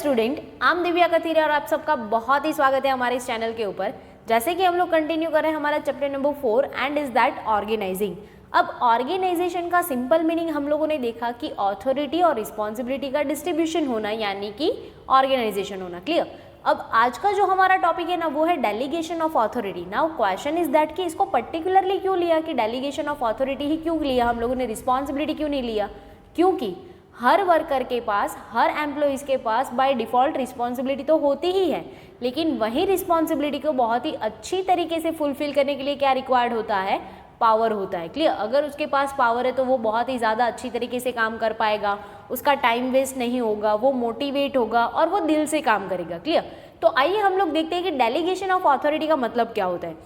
Student, I am Divya कथीरे और आप सबका बहुत ही स्वागत है हमारे इस चैनल के ऊपर। जैसे कि हम लोग कंटिन्यू कर रहे हैं हमारा chapter number 4 and is that organising. अब ऑर्गेनाइजेशन का सिंपल मीनिंग हम लोगों ने देखा कि अथॉरिटी और रिस्पॉन्सिबिलिटी का डिस्ट्रीब्यूशन होना, यानी कि ऑर्गेनाइजेशन होना। क्लियर। अब आज का जो हमारा टॉपिक है ना वो है delegation of authority. Now question is that कि इसको पर्टिकुलरली क्यों लिया, कि डेलीगेशन ऑफ अथॉरिटी ही क्यों लिया, हम लोगों ने रिस्पॉन्सिबिलिटी क्यों नहीं लिया? क्योंकि हर वर्कर के पास, हर एम्प्लॉइज़ के पास बाय डिफ़ॉल्ट रिस्पॉन्सिबिलिटी तो होती ही है, लेकिन वही रिस्पॉन्सिबिलिटी को बहुत ही अच्छी तरीके से फुलफिल करने के लिए क्या रिक्वायर्ड होता है? पावर होता है। क्लियर। अगर उसके पास पावर है तो वो बहुत ही ज़्यादा अच्छी तरीके से काम कर पाएगा, उसका टाइम वेस्ट नहीं होगा, वो मोटिवेट होगा और वो दिल से काम करेगा। क्लियर। तो आइए हम लोग देखते हैं कि डेलीगेशन ऑफ अथॉरिटी का मतलब क्या होता है।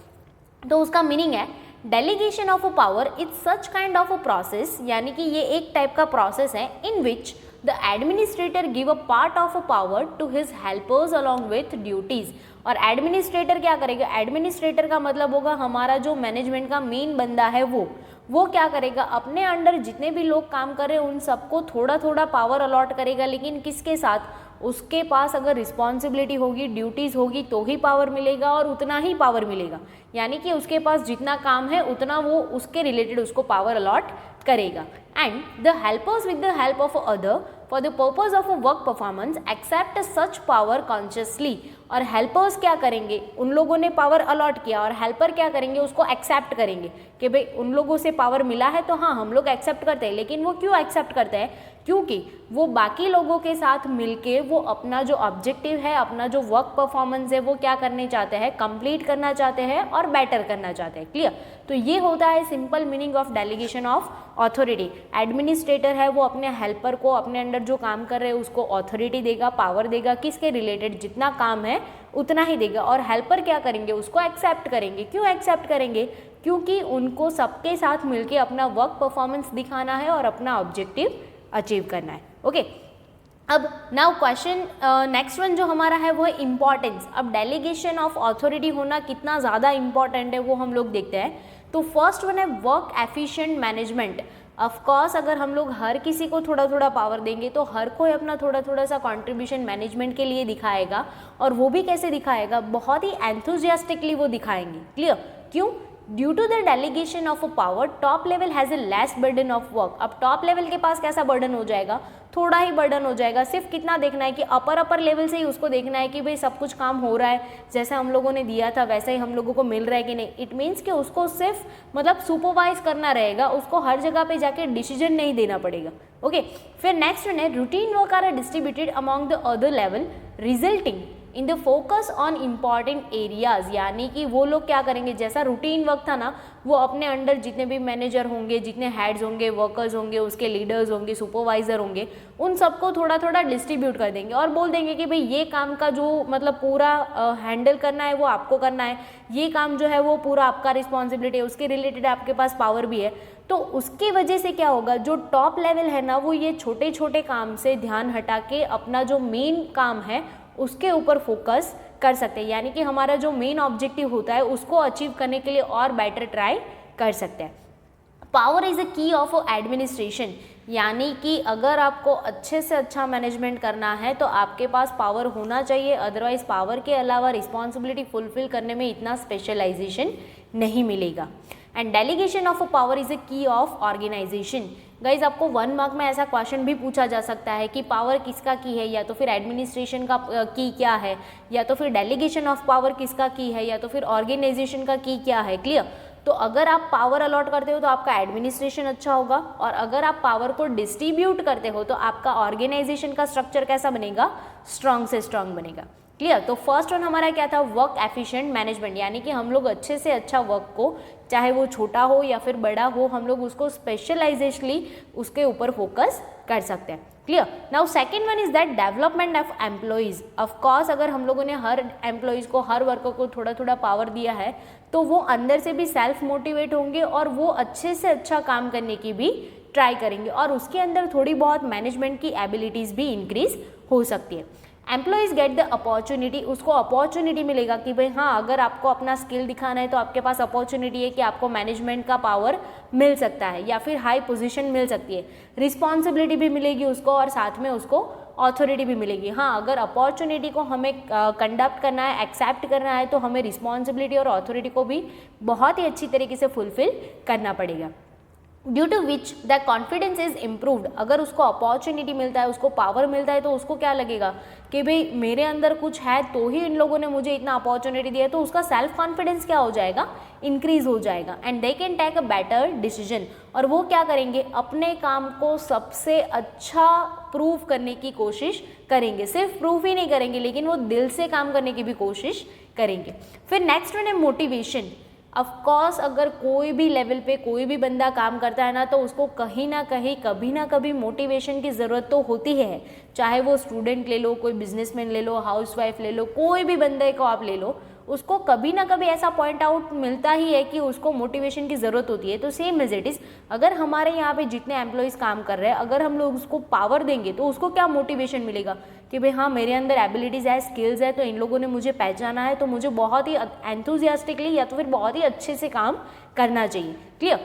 तो उसका मीनिंग है delegation of a power is such kind of a process, यानी कि ये एक टाइप का प्रोसेस है in which the administrator give a part of a power to his helpers along with duties. और एडमिनिस्ट्रेटर क्या करेगा? एडमिनिस्ट्रेटर का मतलब होगा हमारा जो मैनेजमेंट का मेन बंदा है वो क्या करेगा? अपने अंडर जितने भी लोग काम कर रहे हैं उन सबको थोड़ा थोड़ा पावर अलॉट करेगा, लेकिन किसके साथ? उसके पास अगर रिस्पॉन्सिबिलिटी होगी, ड्यूटीज़ होगी तो ही पावर मिलेगा और उतना ही पावर मिलेगा, यानी कि उसके पास जितना काम है उतना वो उसके रिलेटेड उसको पावर अलॉट करेगा। And the helpers with the help of other for the purpose of a work performance accept such power consciously. और हेल्पर्स क्या करेंगे? उन लोगों ने पावर अलॉट किया और हेल्पर क्या करेंगे? उसको एक्सेप्ट करेंगे कि भाई उन लोगों से पावर मिला है तो हाँ हम लोग एक्सेप्ट करते हैं। लेकिन वो क्यों एक्सेप्ट करते हैं? क्योंकि वो बाकी लोगों के साथ मिलके वो अपना जो ऑब्जेक्टिव है, अपना जो वर्क परफॉर्मेंस है वो क्या करने चाहते हैं? कंप्लीट करना चाहते हैं और बेटर करना चाहते हैं। क्लियर। तो ये होता है simple meaning of delegation of authority. Administrator है वो अपने हेल्पर को, अपने अंडर जो काम कर रहे हैं उसको अथॉरिटी देगा, पावर देगा, किसके रिलेटेड? जितना काम है उतना ही देगा। और हेल्पर क्या करेंगे? उसको एक्सेप्ट करेंगे। क्यों एक्सेप्ट करेंगे? क्योंकि उनको सबके साथ मिलके अपना वर्क परफॉर्मेंस दिखाना है और अपना ऑब्जेक्टिव अचीव करना है। ओके। अब नाउ क्वेश्चन नेक्स्ट वन जो हमारा है वो है इम्पॉर्टेंस। अब डेलीगेशन ऑफ अथॉरिटी होना कितना ज़्यादा इंपॉर्टेंट है वो हम लोग देखते हैं। तो फर्स्ट वन है वर्क एफिशिएंट मैनेजमेंट। ऑफकोर्स अगर हम लोग हर किसी को थोड़ा थोड़ा पावर देंगे तो हर कोई अपना थोड़ा थोड़ा सा कंट्रीब्यूशन मैनेजमेंट के लिए दिखाएगा, और वो भी कैसे दिखाएगा? बहुत ही एंथुजियास्टिकली वो दिखाएंगे। क्लियर। क्यों? Due to the delegation of a power top level has a less burden of work. अब टॉप लेवल के पास कैसा बर्डन हो जाएगा? थोड़ा ही बर्डन हो जाएगा। सिर्फ कितना देखना है कि अपर लेवल से ही उसको देखना है कि भाई सब कुछ काम हो रहा है, जैसे हम लोगों ने दिया था वैसे ही हम लोगों को मिल रहा है कि नहीं। इट मीन्स कि उसको सिर्फ मतलब सुपरवाइज करना रहेगा, उसको हर जगह पे जाके डिसीजन नहीं देना पड़ेगा। ओके। फिर नेक्स्ट वन है routine work are distributed among the other level resulting in the focus on important areas. यानी कि वो लोग क्या करेंगे? जैसा रूटीन वर्क था ना, वो अपने अंडर जितने भी मैनेजर होंगे, जितने हेड्स होंगे, वर्कर्स होंगे, उसके लीडर्स होंगे, सुपरवाइजर होंगे, उन सबको थोड़ा थोड़ा डिस्ट्रीब्यूट कर देंगे और बोल देंगे कि भाई ये काम का जो मतलब पूरा हैंडल करना है वो आपको करना है, ये काम जो है वो पूरा आपका रिस्पॉन्सिबिलिटी है, उसके रिलेटेड आपके पास पावर भी है। तो उसकी वजह से क्या होगा? जो टॉप लेवल है ना वो ये छोटे छोटे काम से ध्यान हटा के अपना जो मेन काम है उसके ऊपर फोकस कर सकते हैं, यानी कि हमारा जो मेन ऑब्जेक्टिव होता है उसको अचीव करने के लिए और बेटर ट्राई कर सकते हैं। पावर इज़ अ की ऑफ एडमिनिस्ट्रेशन, यानी कि अगर आपको अच्छे से अच्छा मैनेजमेंट करना है तो आपके पास पावर होना चाहिए, अदरवाइज पावर के अलावा रिस्पॉन्सिबिलिटी फुलफिल करने में इतना स्पेशलाइजेशन नहीं मिलेगा। And delegation of a power is a की ऑफ ऑर्गेनाइजेशन। गाइज आपको 1 मार्क में ऐसा क्वेश्चन भी पूछा जा सकता है कि पावर किसका की है, या तो फिर एडमिनिस्ट्रेशन का की क्या है, या तो फिर डेलीगेशन ऑफ पावर किसका की है, या तो फिर ऑर्गेनाइजेशन का की क्या है। क्लियर। तो अगर आप पावर अलॉट करते हो तो आपका एडमिनिस्ट्रेशन अच्छा होगा, और अगर आप पावर को डिस्ट्रीब्यूट करते हो तो आपका ऑर्गेनाइजेशन का स्ट्रक्चर कैसा बनेगा? स्ट्रांग से स्ट्रांग बनेगा। क्लियर। तो फर्स्ट वन हमारा क्या था? वर्क एफिशिएंट मैनेजमेंट, यानी कि हम लोग अच्छे से अच्छा वर्क को, चाहे वो छोटा हो या फिर बड़ा हो, हम लोग उसको स्पेशलाइजेशनली उसके ऊपर फोकस कर सकते हैं। Clear. Now second one is that development of employees. Of course अगर हम लोगों ने हर एम्प्लॉइज को, हर वर्कर को थोड़ा थोड़ा पावर दिया है तो वो अंदर से भी सेल्फ मोटिवेट होंगे और वो अच्छे से अच्छा काम करने की भी ट्राई करेंगे, और उसके अंदर थोड़ी बहुत मैनेजमेंट की एबिलिटीज़ भी इंक्रीज हो सकती है। एम्प्लॉइज़ गेट द अपॉर्चुनिटी, उसको अपॉर्चुनिटी मिलेगा कि भाई हाँ अगर आपको अपना स्किल दिखाना है तो आपके पास अपॉर्चुनिटी है कि आपको मैनेजमेंट का पावर मिल सकता है या फिर हाई पोजीशन मिल सकती है, रिस्पॉन्सिबिलिटी भी मिलेगी उसको और साथ में उसको ऑथोरिटी भी मिलेगी। हाँ, अगर अपॉर्चुनिटी को हमें कंडक्ट करना है, एक्सेप्ट करना है, तो हमें रिस्पॉन्सिबिलिटी और ऑथोरिटी को भी बहुत ही अच्छी तरीके से फुलफिल करना पड़ेगा। Due to which the confidence is improved. अगर उसको अपॉर्चुनिटी मिलता है, उसको पावर मिलता है, तो उसको क्या लगेगा कि भाई मेरे अंदर कुछ है तो ही इन लोगों ने मुझे इतना अपॉर्चुनिटी दिया है, तो उसका सेल्फ कॉन्फिडेंस क्या हो जाएगा, इंक्रीज हो जाएगा। And they can take a better decision. और वो क्या करेंगे, अपने काम को सबसे अच्छा प्रूव करने की कोशिश करेंगे। सिर्फ प्रूव ही नहीं करेंगे, लेकिन वो दिल से काम करने की भी कोशिश करेंगे। फिर नेक्स्ट वन है मोटिवेशन। ऑफकोर्स अगर कोई भी लेवल पे कोई भी बंदा काम करता है ना, तो उसको कहीं ना कहीं कभी ना कभी मोटिवेशन की ज़रूरत तो होती है। चाहे वो स्टूडेंट ले लो, कोई बिजनेसमैन ले लो, हाउसवाइफ ले लो, कोई भी बंदे को आप ले लो, उसको कभी ना कभी ऐसा पॉइंट आउट मिलता ही है कि उसको मोटिवेशन की ज़रूरत होती है। तो सेम एज इट इज़, अगर हमारे यहाँ पे जितने एम्प्लॉयज़ काम कर रहे हैं, अगर हम लोग उसको पावर देंगे तो उसको क्या मोटिवेशन मिलेगा कि भाई हाँ, मेरे अंदर एबिलिटीज़ है, स्किल्स है, तो इन लोगों ने मुझे पहचाना है, तो मुझे बहुत ही एंथुजियास्टिकली या तो फिर बहुत ही अच्छे से काम करना चाहिए। Clear?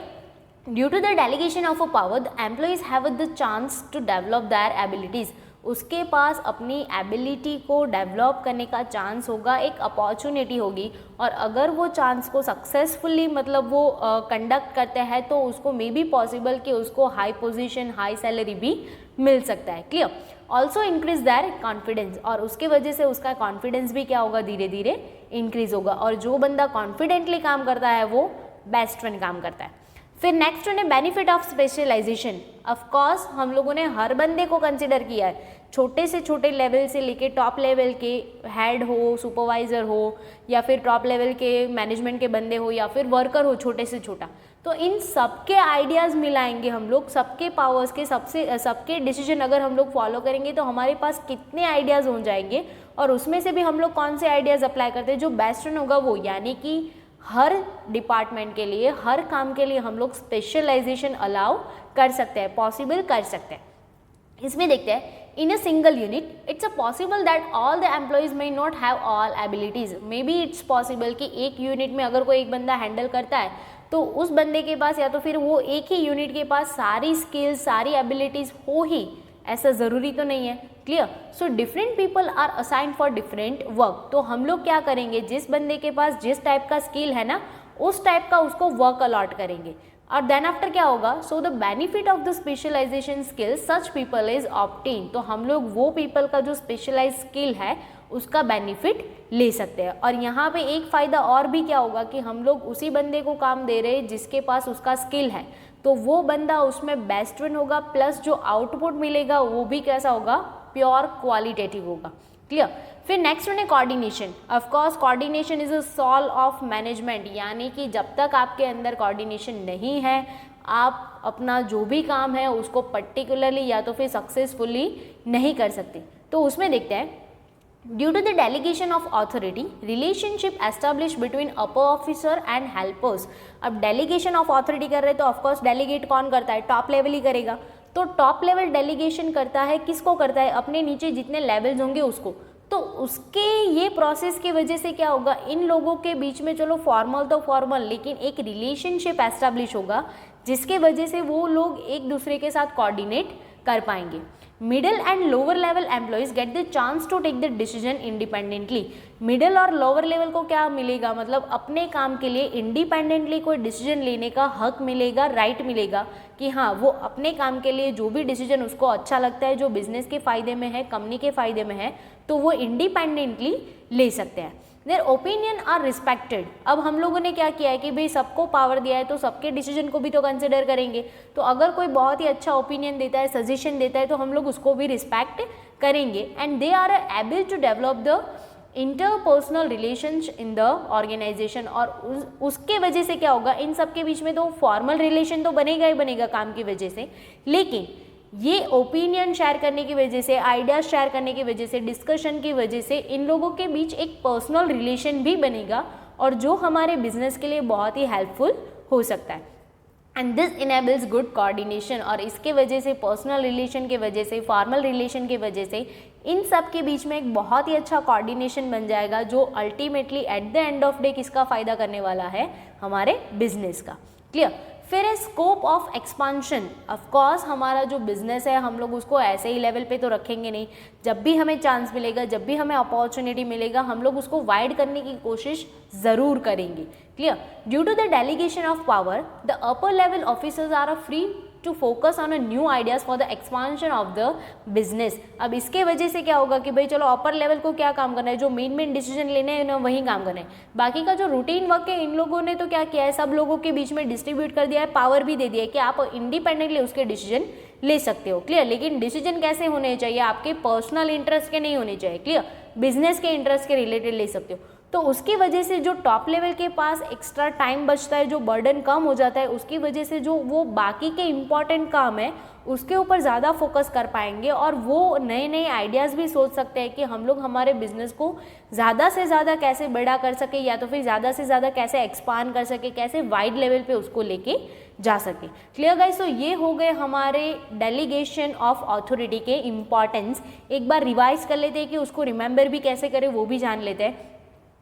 Due to the delegation of a power, the employees have the chance to develop their abilities. उसके पास अपनी एबिलिटी को डेवलप करने का चांस होगा, एक अपॉर्चुनिटी होगी। और अगर वो चांस को सक्सेसफुली मतलब वो कंडक्ट करते हैं, तो उसको मे बी पॉसिबल कि उसको हाई पोजीशन, हाई सैलरी भी मिल सकता है। Clear? Also increase their confidence. और उसके वजह से उसका कॉन्फिडेंस भी क्या होगा, धीरे धीरे इंक्रीज होगा। और जो बंदा कॉन्फिडेंटली काम करता है वो बेस्ट वन काम करता है। फिर नेक्स्ट वन है बेनिफिट ऑफ स्पेशलाइजेशन। ऑफकोर्स हम लोगों ने हर बंदे को कंसिडर किया है, छोटे से छोटे लेवल से लेके टॉप लेवल के हेड हो, सुपरवाइज़र हो, या फिर टॉप लेवल के मैनेजमेंट के बंदे हो, या फिर वर्कर हो छोटे से छोटा। तो इन सबके आइडियाज़ मिलाएंगे हम लोग, सबके पावर्स के, सबके डिसीजन अगर हम लोग फॉलो करेंगे, तो हमारे पास कितने आइडियाज़ हो जाएंगे। और उसमें से भी हम लोग कौन से आइडियाज़ अप्लाई करते हैं, जो बेस्ट वन होगा वो। यानी कि हर डिपार्टमेंट के लिए, हर काम के लिए हम लोग स्पेशलाइजेशन अलाउ कर सकते हैं, पॉसिबल कर सकते हैं। इसमें देखते हैं, in a single unit it's a possible that all the employees may not have all abilities. Maybe it's possible कि एक यूनिट में अगर कोई एक बंदा हैंडल करता है, तो उस बंदे के पास या तो फिर वो एक ही यूनिट के पास सारी स्किल्स, सारी एबिलिटीज हो ही, ऐसा ज़रूरी तो नहीं है। Clear? So different people are assigned for different work. तो हम लोग क्या करेंगे, जिस बंदे के पास जिस टाइप का स्किल है ना, उस टाइप का उसको वर्क अलॉट करेंगे। और देन आफ्टर क्या होगा, so the benefit of the specialisation skill such people is obtain. तो हम लोग वो पीपल का जो स्पेशलाइज स्किल है उसका बेनिफिट ले सकते हैं। और यहाँ पे एक फ़ायदा और भी क्या होगा कि हम लोग उसी बंदे को काम दे रहे हैं जिसके पास उसका स्किल है, तो वो बंदा उसमें बेस्ट वन होगा, प्लस जो आउटपुट मिलेगा वो भी कैसा होगा, प्योर क्वालिटेटिव होगा। क्लियर? फिर नेक्स्ट वन है coordination. Of course coordination is a soul of management. यानी कि जब तक आपके अंदर कोऑर्डिनेशन नहीं है, आप अपना जो भी काम है उसको पर्टिकुलरली या तो फिर सक्सेसफुली नहीं कर सकते। तो उसमें देखते हैं, due to the delegation of authority, relationship establish between upper officer and helpers. अब डेलीगेशन ऑफ ऑथोरिटी कर रहे हैं, तो ऑफकोर्स डेलीगेट कौन करता है, टॉप लेवल ही करेगा। तो टॉप लेवल डेलीगेशन करता है, किसको करता है, अपने नीचे जितने लेवल्स होंगे उसको। तो उसके ये प्रोसेस की वजह से क्या होगा, इन लोगों के बीच में चलो फॉर्मल तो फॉर्मल, लेकिन एक रिलेशनशिप एस्टैब्लिश होगा, जिसके वजह से वो लोग एक दूसरे के साथ कोऑर्डिनेट कर पाएंगे। Middle and lower level employees get the chance to take the decision independently. Middle और लोअर लेवल को क्या मिलेगा, मतलब अपने काम के लिए इंडिपेंडेंटली कोई डिसीजन लेने का हक मिलेगा, राइट मिलेगा कि हाँ, वो अपने काम के लिए जो भी डिसीजन उसको अच्छा लगता है, जो बिजनेस के फ़ायदे में है, कंपनी के फ़ायदे में है, तो वो इंडिपेंडेंटली ले सकते हैं। Their opinion are respected. अब हम लोगों ने क्या किया है कि भाई सबको पावर दिया है, तो सबके डिसीजन को भी तो कंसिडर करेंगे। तो अगर कोई बहुत ही अच्छा ओपिनियन देता है, सजेशन देता है, तो हम लोग उसको भी रिस्पेक्ट करेंगे। And they are able to develop the interpersonal relations in the organisation. और उसके वजह से क्या होगा, इन सब के बीच में तो फॉर्मल रिलेशन तो बनेगा ही बनेगा काम की वजह से, लेकिन ये ओपिनियन शेयर करने की वजह से, आइडियाज़ शेयर करने की वजह से, डिस्कशन की वजह से इन लोगों के बीच एक पर्सनल रिलेशन भी बनेगा, और जो हमारे बिजनेस के लिए बहुत ही हेल्पफुल हो सकता है। And this enables good coordination. और इसके वजह से, पर्सनल रिलेशन के वजह से, फॉर्मल रिलेशन के वजह से, इन सब के बीच में एक बहुत ही अच्छा कोऑर्डिनेशन बन जाएगा, जो ultimately at the end of day किसका फ़ायदा करने वाला है, हमारे बिजनेस का। क्लियर? फिर है scope of expansion. Of course हमारा जो बिजनेस है हम लोग उसको ऐसे ही लेवल पे तो रखेंगे नहीं, जब भी हमें चांस मिलेगा, जब भी हमें अपॉर्चुनिटी मिलेगा, हम लोग उसको वाइड करने की कोशिश ज़रूर करेंगे। Clear? Due to the delegation of power the upper level officers are free to focus on a new ideas for the expansion of the business. अब इसके वजह से क्या होगा कि भाई चलो अपर लेवल को क्या काम करना है, जो मेन डिसीजन लेने हैं ना वही काम करना है, बाकी का जो रूटीन वर्क है इन लोगों ने तो क्या किया है, सब लोगों के बीच में डिस्ट्रीब्यूट कर दिया है, पावर भी दे दिया है कि आप इंडिपेंडेंटली उसके डिसीजन ले सकते हो। क्लियर? लेकिन डिसीजन कैसे होने चाहिए, आपके पर्सनल इंटरेस्ट के नहीं होने चाहिए। क्लियर? बिजनेस के इंटरेस्ट के रिलेटेड ले सकते हो। तो उसकी वजह से जो टॉप लेवल के पास एक्स्ट्रा टाइम बचता है, जो बर्डन कम हो जाता है, उसकी वजह से जो वो बाकी के इम्पॉर्टेंट काम है उसके ऊपर ज़्यादा फोकस कर पाएंगे और वो नए नए आइडियाज़ भी सोच सकते हैं कि हम लोग हमारे बिजनेस को ज़्यादा से ज़्यादा कैसे बड़ा कर सके, या तो फिर ज़्यादा से ज़्यादा कैसे एक्सपांड कर सके, कैसे वाइड लेवल पे उसको लेके जा सके। Clear guys? तो ये हो गए हमारे डेलीगेशन ऑफ अथॉरिटी के इम्पॉर्टेंस। एक बार रिवाइज कर लेते हैं कि उसको रिमेंबर भी कैसे करें, वो भी जान लेते हैं,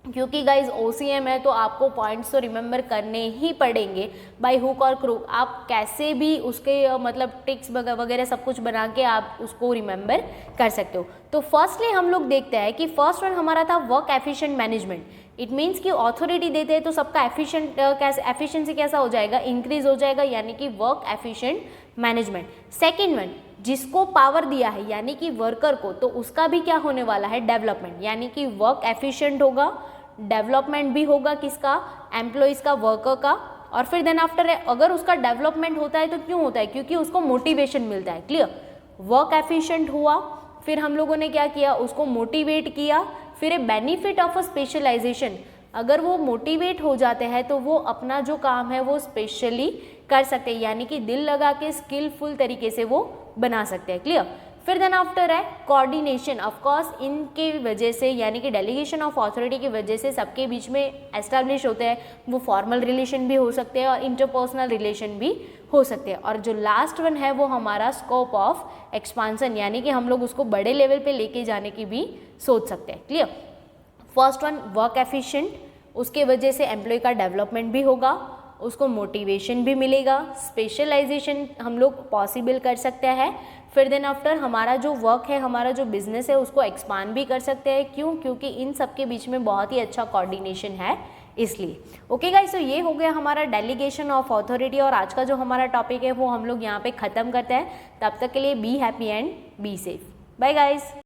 क्योंकि गाइज OCM है तो आपको पॉइंट्स तो रिमेंबर करने ही पड़ेंगे बाय हुक और क्रूक। आप कैसे भी उसके मतलब ट्रिक्स वगैरह सब कुछ बना के आप उसको रिमेंबर कर सकते हो। तो फर्स्टली हम लोग देखते हैं कि फर्स्ट वन हमारा था work efficient management. It means कि अथॉरिटी देते हैं तो सबका एफिशिएंसी कैसा हो जाएगा, इंक्रीज हो जाएगा, यानी कि work efficient management. Second one, जिसको पावर दिया है यानी कि वर्कर को, तो उसका भी क्या होने वाला है, डेवलपमेंट, यानी कि वर्क एफिशिएंट होगा, डेवलपमेंट भी होगा किसका, एम्प्लॉइज का, वर्कर का। और फिर देन आफ्टर अगर उसका डेवलपमेंट होता है तो क्यों होता है, क्योंकि उसको मोटिवेशन मिलता है। क्लियर? वर्क एफिशिएंट हुआ, फिर हम लोगों ने क्या किया, उसको मोटिवेट किया, फिर a benefit of a specialisation. अगर वो मोटिवेट हो जाते हैं तो वो अपना जो काम है वो स्पेशली कर सकते हैं, यानी कि दिल लगा के स्किलफुल तरीके से वो बना सकते हैं। क्लियर? फिर देन आफ्टर है कोऑर्डिनेशन। ऑफ कोर्स इनके वजह से यानी कि डेलीगेशन ऑफ अथॉरिटी की वजह से सबके बीच में एस्टैब्लिश होते हैं, वो फॉर्मल रिलेशन भी हो सकते हैं और इंटरपर्सनल रिलेशन भी हो सकते हैं। और जो लास्ट वन है वो हमारा स्कोप ऑफ एक्सपांसन, यानी कि हम लोग उसको बड़े लेवल पे लेके जाने की भी सोच सकते हैं। Clear? First one work efficient, उसके वजह से एम्प्लॉय का डेवलपमेंट भी होगा, उसको मोटिवेशन भी मिलेगा, स्पेशलाइजेशन हम लोग पॉसिबल कर सकते हैं। फिर देन आफ्टर हमारा जो वर्क है, हमारा जो बिजनेस है उसको एक्सपांड भी कर सकते हैं। क्यों? क्योंकि इन सब के बीच में बहुत ही अच्छा कोऑर्डिनेशन है इसलिए। ओके गाइस, तो ये हो गया हमारा डेलीगेशन ऑफ अथॉरिटी और आज का जो हमारा टॉपिक है वो हम लोग यहाँ पे ख़त्म करते हैं। तब तक के लिए be happy and be safe. Bye guys.